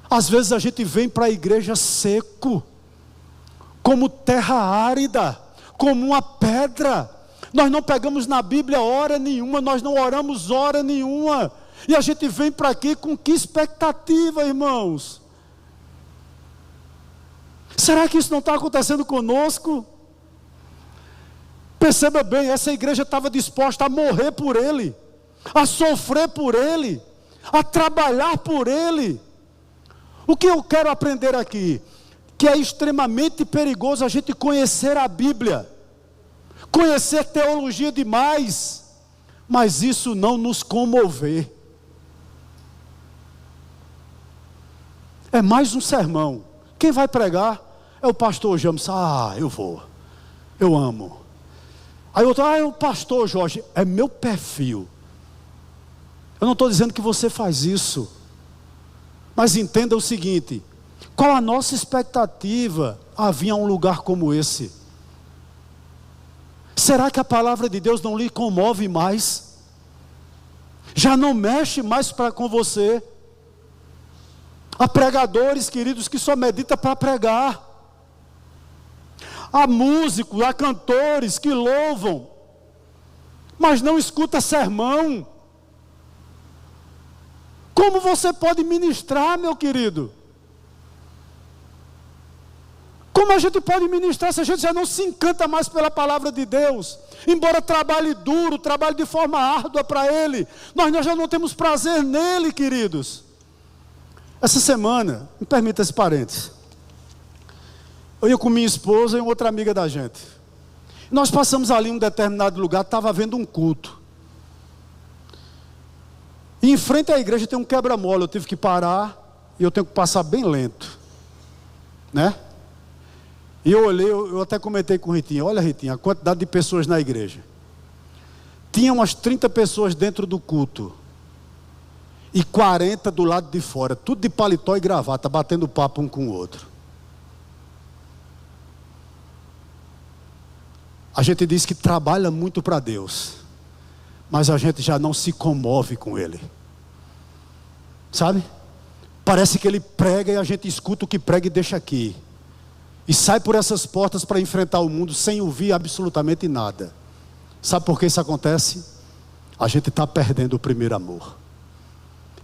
Speaker 1: Às vezes a gente vem para a igreja seco, como terra árida, como uma pedra. Nós não pegamos na Bíblia hora nenhuma, nós não oramos hora nenhuma. E a gente vem para aqui com que expectativa, irmãos? Será que isso não está acontecendo conosco? Perceba bem, essa igreja estava disposta a morrer por Ele, a sofrer por Ele, a trabalhar por Ele. O que eu quero aprender aqui? Que é extremamente perigoso a gente conhecer a Bíblia, conhecer teologia demais, mas isso não nos comover. É mais um sermão. Quem vai pregar é o pastor James. Eu vou, eu amo. Aí outro, é o pastor Jorge. É meu perfil. Eu não estou dizendo que você faz isso, mas entenda o seguinte: qual a nossa expectativa a vir a um lugar como esse? Será que a palavra de Deus não lhe comove mais? Já não mexe mais com você? Há pregadores, queridos, que só meditam para pregar. Há músicos, há cantores que louvam, mas não escuta sermão. Como você pode ministrar, meu querido? Como a gente pode ministrar se a gente já não se encanta mais pela palavra de Deus? Embora trabalhe duro, trabalhe de forma árdua para Ele, nós já não temos prazer nele, queridos. Essa semana, me permita esse parênteses, eu ia com minha esposa e outra amiga da gente. Nós passamos ali em um determinado lugar, estava havendo um culto. E em frente à igreja tem um quebra-mola, eu tive que parar e eu tenho que passar bem lento, né? E eu olhei, eu até comentei com o Ritinha, olha Ritinha, a quantidade de pessoas na igreja. Tinha umas 30 pessoas dentro do culto. E 40 do lado de fora, tudo de paletó e gravata, batendo papo um com o outro. A gente diz que trabalha muito para Deus, mas a gente já não se comove com Ele. Sabe? Parece que Ele prega e a gente escuta o que prega e deixa aqui. E sai por essas portas para enfrentar o mundo sem ouvir absolutamente nada. Sabe por que isso acontece? A gente está perdendo o primeiro amor.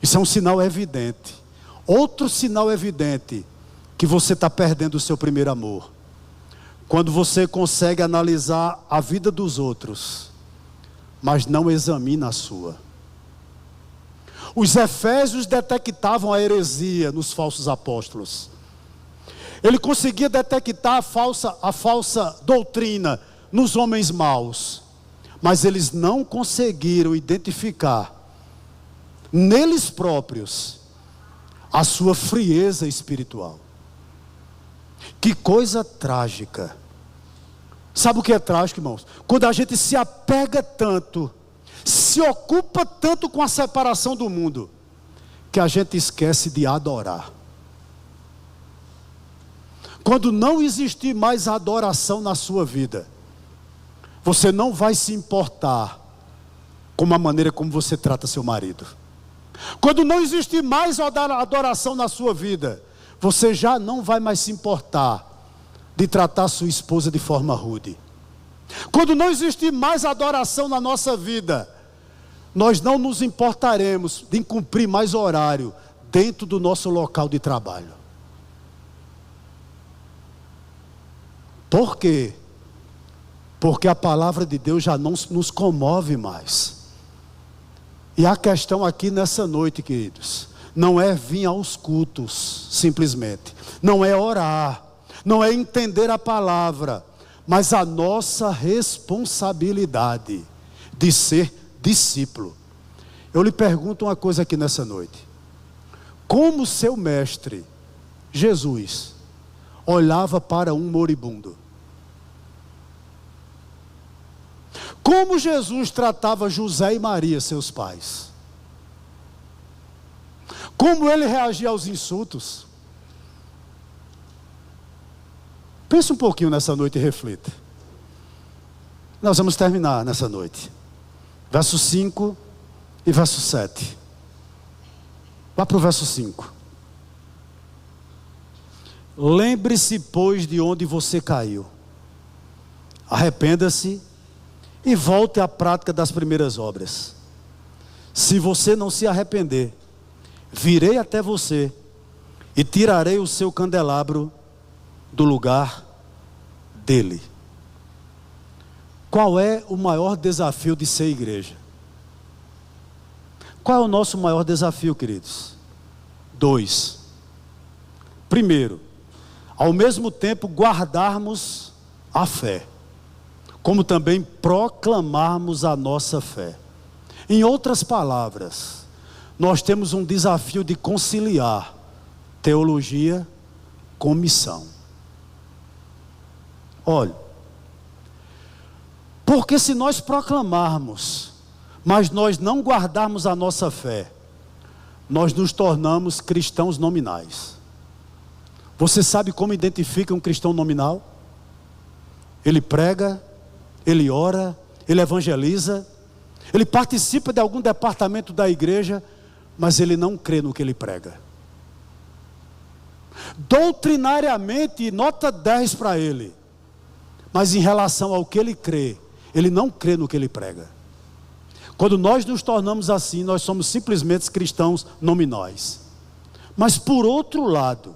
Speaker 1: Isso é um sinal evidente. Outro sinal evidente que você está perdendo o seu primeiro amor. Quando você consegue analisar a vida dos outros, mas não examina a sua. Os efésios detectavam a heresia nos falsos apóstolos. Ele conseguia detectar a falsa doutrina nos homens maus. Mas eles não conseguiram identificar neles próprios a sua frieza espiritual. Que coisa trágica. Sabe o que é trágico, irmãos? Quando a gente se apega tanto, se ocupa tanto com a separação do mundo, que a gente esquece de adorar. Quando não existir mais adoração na sua vida, você não vai se importar com a maneira como você trata seu marido. Quando não existir mais adoração na sua vida, você já não vai mais se importar de tratar sua esposa de forma rude. Quando não existir mais adoração na nossa vida, nós não nos importaremos de cumprir mais horário dentro do nosso local de trabalho. Por quê? Porque a palavra de Deus já não nos comove mais. E a questão aqui nessa noite, queridos, não é vir aos cultos, simplesmente. Não é orar, não é entender a palavra, mas a nossa responsabilidade de ser discípulo. Eu lhe pergunto uma coisa aqui nessa noite. Como seu mestre, Jesus, olhava para um moribundo? Como Jesus tratava José e Maria, seus pais? Como ele reagia aos insultos? Pense um pouquinho nessa noite e reflita. Nós vamos terminar nessa noite. Verso 5 e verso 7. Vá para o verso 5. Lembre-se, pois, de onde você caiu. Arrependa-se e volte à prática das primeiras obras. Se você não se arrepender, virei até você e tirarei o seu candelabro do lugar dele. Qual é o maior desafio de ser igreja? Qual é o nosso maior desafio, queridos? 2. Primeiro, ao mesmo tempo guardarmos a fé, como também proclamarmos a nossa fé. Em outras palavras, nós temos um desafio de conciliar teologia com missão. Olha, porque se nós proclamarmos, mas nós não guardarmos a nossa fé, nós nos tornamos cristãos nominais. Você sabe como identifica um cristão nominal? Ele prega, ele ora, ele evangeliza, ele participa de algum departamento da igreja, mas ele não crê no que ele prega. Doutrinariamente, nota 10 para ele, mas em relação ao que ele crê, ele não crê no que ele prega. Quando nós nos tornamos assim, nós somos simplesmente cristãos nominais. Mas por outro lado,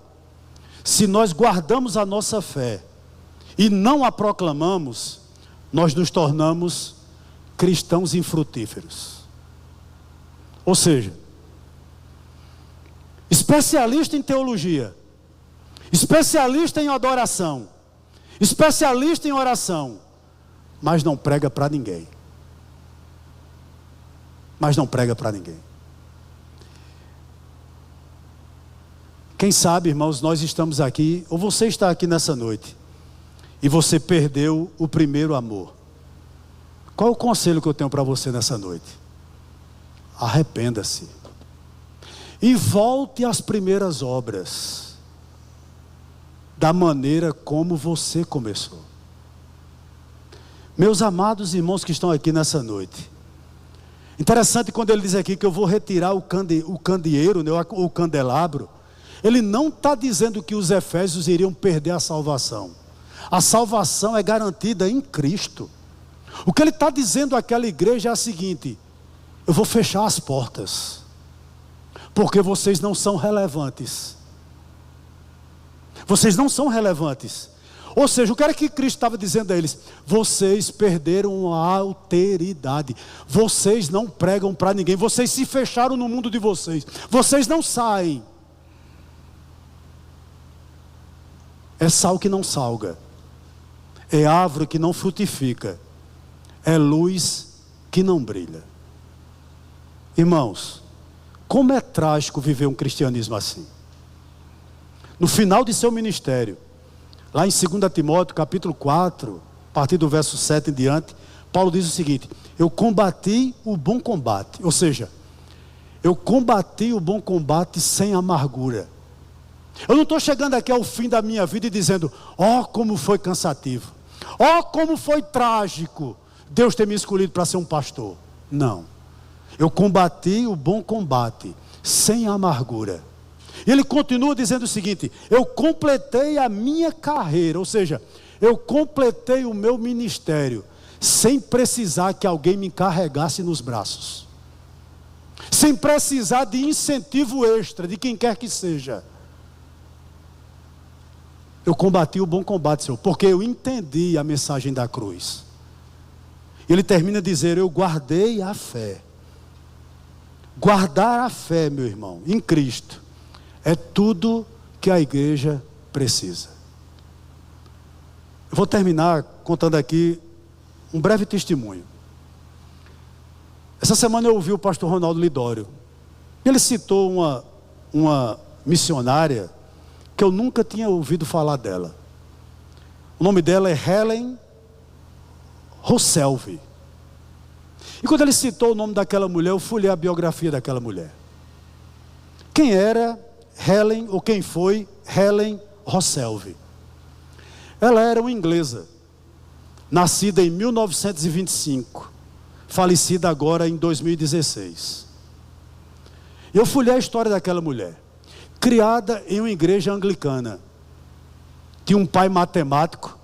Speaker 1: se nós guardamos a nossa fé e não a proclamamos, nós nos tornamos cristãos infrutíferos. Ou seja, especialista em teologia, especialista em adoração, especialista em oração, mas não prega para ninguém. Mas não prega para ninguém. Quem sabe, irmãos, nós estamos aqui, ou você está aqui nessa noite, e você perdeu o primeiro amor. Qual é o conselho que eu tenho para você nessa noite? Arrependa-se. E volte às primeiras obras, da maneira como você começou. Meus amados irmãos que estão aqui nessa noite, interessante quando ele diz aqui que eu vou retirar o candeeiro, né, o candelabro. Ele não está dizendo que os efésios iriam perder a salvação. A salvação é garantida em Cristo. O que ele está dizendo àquela igreja é o seguinte: eu vou fechar as portas, porque vocês não são relevantes. Vocês não são relevantes. Ou seja, o que era que Cristo estava dizendo a eles? Vocês perderam a alteridade. Vocês não pregam para ninguém. Vocês se fecharam no mundo de vocês. Vocês não saem. É sal que não salga. É árvore que não frutifica. É luz que não brilha. Irmãos, como é trágico viver um cristianismo assim. No final de seu ministério, lá em 2 Timóteo capítulo 4, a partir do verso 7 em diante, Paulo diz o seguinte: eu combati o bom combate. Ou seja, eu combati o bom combate sem amargura. Eu não estou chegando aqui ao fim da minha vida e dizendo: ó, como foi cansativo, ó, como foi trágico Deus ter me escolhido para ser um pastor. Não, eu combati o bom combate sem amargura. E ele continua dizendo o seguinte: eu completei a minha carreira, ou seja, eu completei o meu ministério sem precisar que alguém me carregasse nos braços, sem precisar de incentivo extra de quem quer que seja. Eu combati o bom combate, Senhor, porque eu entendi a mensagem da cruz. Ele termina a dizer: eu guardei a fé. Guardar a fé, meu irmão, em Cristo, é tudo que a igreja precisa. Eu vou terminar contando aqui um breve testemunho. Essa semana eu ouvi o pastor Ronaldo Lidório. Ele citou uma missionária que eu nunca tinha ouvido falar dela. O nome dela é Helen Roselvi. E quando ele citou o nome daquela mulher, eu fui ler a biografia daquela mulher. Quem era Helen, ou quem foi Helen Roselvi? Ela era uma inglesa, nascida em 1925, falecida agora em 2016. Eu fui ler a história daquela mulher. Criada em uma igreja anglicana, tinha um pai matemático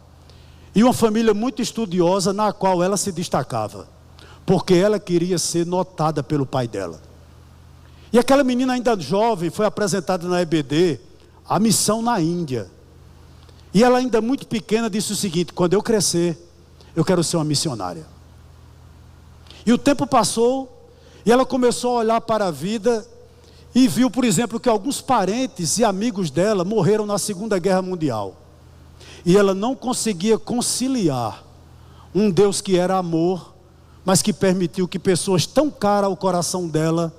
Speaker 1: e uma família muito estudiosa, na qual ela se destacava, porque ela queria ser notada pelo pai dela. E aquela menina ainda jovem foi apresentada na EBD a missão na Índia. E ela ainda muito pequena disse o seguinte: quando eu crescer, eu quero ser uma missionária. E o tempo passou e ela começou a olhar para a vida e viu, por exemplo, que alguns parentes e amigos dela morreram na Segunda Guerra Mundial. E ela não conseguia conciliar um Deus que era amor, mas que permitiu que pessoas tão caras ao coração dela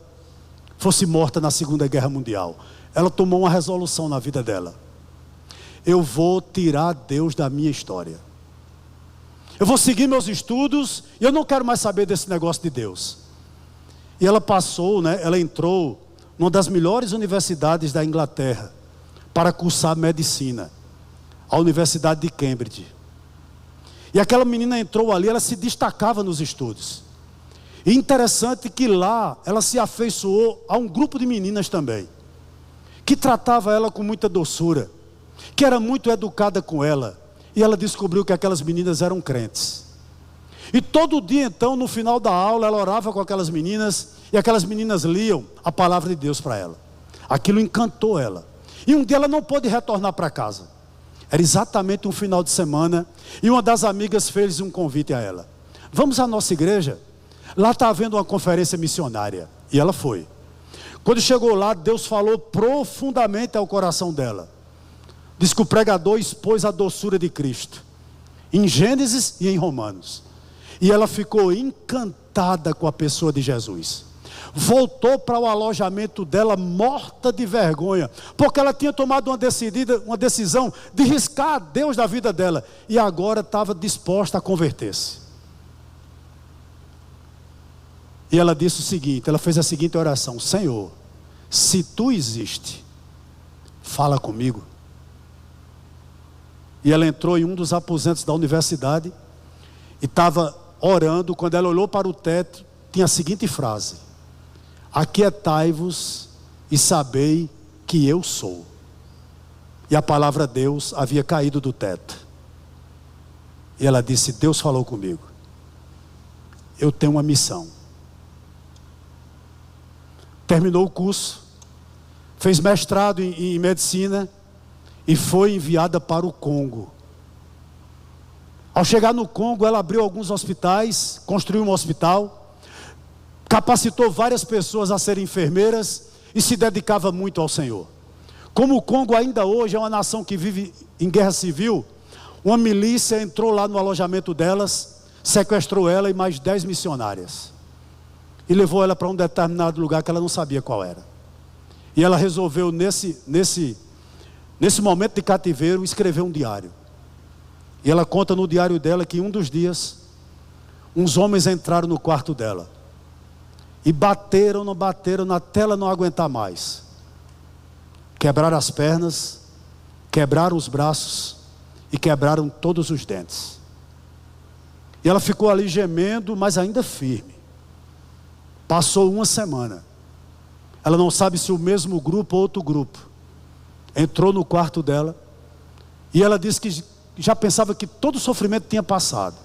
Speaker 1: fosse morta na Segunda Guerra Mundial. Ela tomou uma resolução na vida dela: eu vou tirar Deus da minha história. Eu vou seguir meus estudos e eu não quero mais saber desse negócio de Deus. E ela passou, ela entrou numa das melhores universidades da Inglaterra, para cursar medicina, a Universidade de Cambridge. E aquela menina entrou ali, ela se destacava nos estudos. E interessante que lá ela se afeiçoou a um grupo de meninas também, que tratava ela com muita doçura, que era muito educada com ela. E ela descobriu que aquelas meninas eram crentes. E todo dia então, no final da aula, ela orava com aquelas meninas, e aquelas meninas liam a palavra de Deus para ela. Aquilo encantou ela. E um dia ela não pôde retornar para casa. Era exatamente um final de semana, e uma das amigas fez um convite a ela: vamos à nossa igreja? Lá está havendo uma conferência missionária. E ela foi. Quando chegou lá, Deus falou profundamente ao coração dela. Diz que o pregador expôs a doçura de Cristo, em Gênesis e em Romanos. E ela ficou encantada com a pessoa de Jesus. Voltou para o alojamento dela morta de vergonha, porque ela tinha tomado uma decisão de riscar a Deus da vida dela, e agora estava disposta a converter-se. E ela disse o seguinte, ela fez a seguinte oração: Senhor, se tu existe, fala comigo. E ela entrou em um dos aposentos da universidade e estava orando. Quando ela olhou para o teto, tinha a seguinte frase: aquietai-vos e sabei que eu sou. E a palavra Deus havia caído do teto. E ela disse: Deus falou comigo, eu tenho uma missão. Terminou o curso, fez mestrado em medicina e foi enviada para o Congo. Ao chegar no Congo, ela abriu alguns hospitais, construiu um hospital, capacitou várias pessoas a serem enfermeiras e se dedicava muito ao Senhor. Como o Congo ainda hoje é uma nação que vive em guerra civil, uma milícia entrou lá no alojamento delas, sequestrou ela e mais 10 missionárias. E levou ela para um determinado lugar que ela não sabia qual era. E ela resolveu nesse momento de cativeiro escrever um diário. E ela conta no diário dela que um dos dias, uns homens entraram no quarto dela. E bateram, até ela não aguentar mais. Quebraram as pernas, quebraram os braços e quebraram todos os dentes. E ela ficou ali gemendo, mas ainda firme. Passou uma semana. Ela não sabe se o mesmo grupo ou outro grupo entrou no quarto dela. E ela disse que já pensava que todo o sofrimento tinha passado.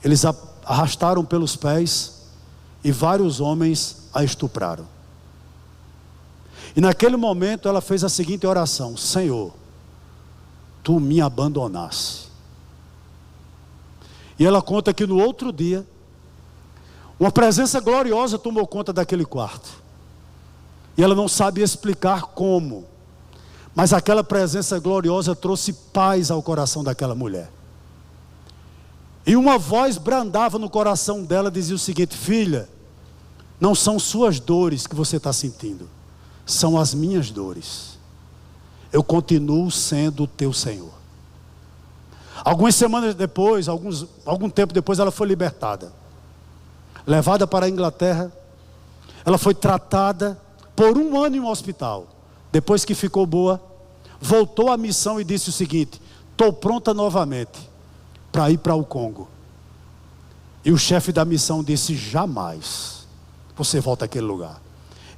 Speaker 1: Eles a arrastaram pelos pés e vários homens a estupraram. E naquele momento ela fez a seguinte oração: Senhor, tu me abandonaste. E ela conta que no outro dia, uma presença gloriosa tomou conta daquele quarto. E ela não sabe explicar como, mas aquela presença gloriosa trouxe paz ao coração daquela mulher. E uma voz brandava no coração dela, dizia o seguinte: filha, não são suas dores que você está sentindo, são as minhas dores. Eu continuo sendo o teu Senhor. Algumas semanas depois, algum tempo depois, ela foi libertada. Levada para a Inglaterra, ela foi tratada por 1 ano em um hospital. Depois que ficou boa, voltou à missão e disse o seguinte: estou pronta novamente para ir para o Congo. E o chefe da missão disse: jamais você volta àquele lugar.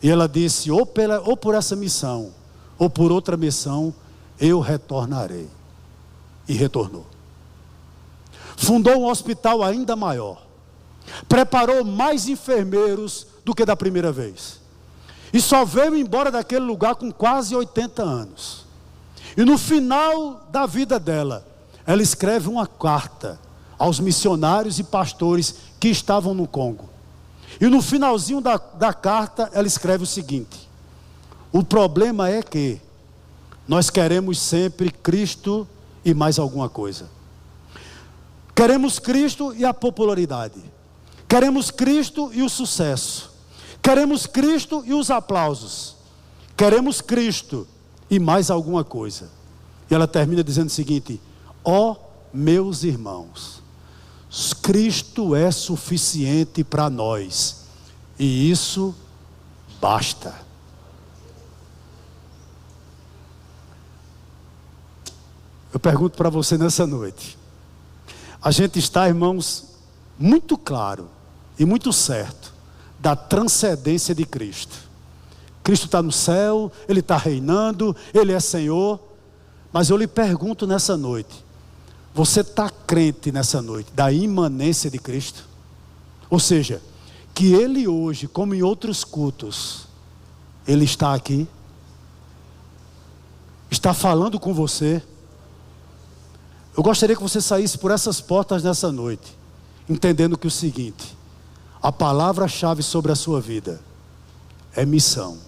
Speaker 1: E ela disse: ou por essa missão, ou por outra missão, eu retornarei. E retornou. Fundou um hospital ainda maior. Preparou mais enfermeiros do que da primeira vez. E só veio embora daquele lugar com quase 80 anos. E no final da vida dela, ela escreve uma carta aos missionários e pastores que estavam no Congo. E no finalzinho da carta, ela escreve o seguinte: o problema é que nós queremos sempre Cristo e mais alguma coisa. Queremos Cristo e a popularidade. Queremos Cristo e o sucesso. Queremos Cristo e os aplausos. Queremos Cristo e mais alguma coisa. E ela termina dizendo o seguinte: ó meus irmãos, Cristo é suficiente para nós, e isso basta. Eu pergunto para você nessa noite. A gente está, irmãos, muito claro e muito certo da transcendência de Cristo. Cristo está no céu, Ele está reinando, Ele é Senhor. Mas eu lhe pergunto nessa noite, você está crente nessa noite da imanência de Cristo? Ou seja, que Ele hoje, como em outros cultos, Ele está aqui, está falando com você. Eu gostaria que você saísse por essas portas nessa noite, entendendo que o seguinte: a palavra-chave sobre a sua vida é missão,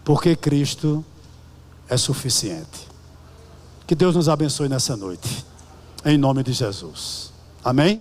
Speaker 1: porque Cristo é suficiente. Que Deus nos abençoe nessa noite, em nome de Jesus, amém?